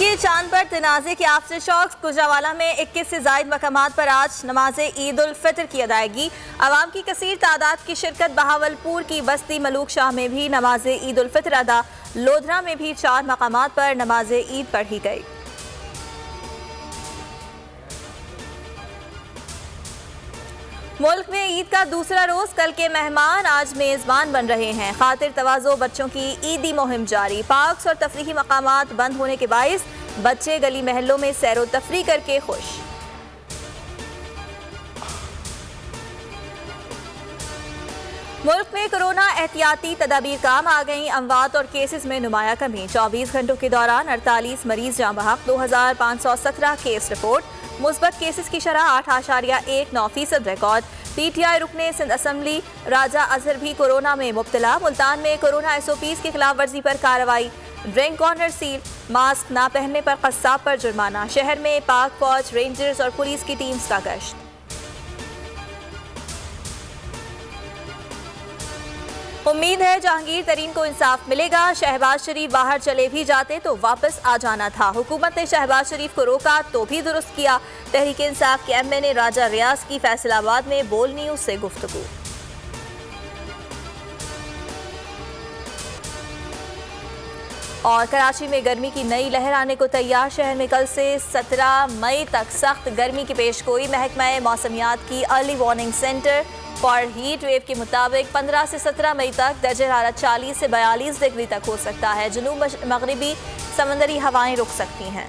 तुर्की चांद पर तनाज़े के आफ्टर शॉक्स। गुजरावाला में 21 से ज़ायद मकामात पर आज नमाज ईद उल फितर की अदायगी। आवाम की कसीर तादाद की शिरकत। बहावलपुर की बस्ती मलूक शाह में भी नमाज ईद उल फितर अदा। लोधरा में भी 4 मकामात पर नमाज ईद पढ़ी गई। मुल्क में ईद का दूसरा रोज। कल के मेहमान आज मेज़बान बन रहे हैं। खातिर तवाज़ो बच्चों की ईदी मुहिम जारी। पार्क्स और तफरीही मकामात बंद होने के बाइस बच्चे गली महलों में सैरो तफरी करके खुश। मुल्क में कोरोना एहतियाती तदाबीर काम आ गई। अमवात और केसेस में नुमाया कमी। 24 घंटों के दौरान 48 मरीज जाँ बहक। 2517 केस रिपोर्ट। मुस्बत केसेस की शरह 8.19% रिकॉर्ड। PTI रुकने सिंध असम्बली राजा अजहर भी कोरोना में मुब्तला। मुल्तान में कोरोना SOPs की खिलाफ वर्जी पर कार्रवाई। Drink corner seal. मास्क ना पहनने पर कस्साब पर जुर्माना। शहर में पाक फौज, रेंजर्स और पुलिस की टीम्स का गश्त। उम्मीद है जहांगीर तरीन को इंसाफ मिलेगा। शहबाज शरीफ बाहर चले भी जाते तो वापस आ जाना था। हुकूमत ने शहबाज शरीफ को रोका तो भी दुरुस्त किया। तहरीक इंसाफ के MA ने राजा रियाज की फैसलाबाद में बोल न्यूज से गुफ्तगू। और कराची में गर्मी की नई लहर आने को तैयार। शहर में कल से 17 मई तक सख्त गर्मी की पेशगोई। महकमा मौसमियात की early warning centre for heat wave के मुताबिक 15 से 17 मई तक दर्जा हरारत 40 से 42 डिग्री तक हो सकता है। जुनूब मगरिबी समंदरी हवाएं रुक सकती हैं।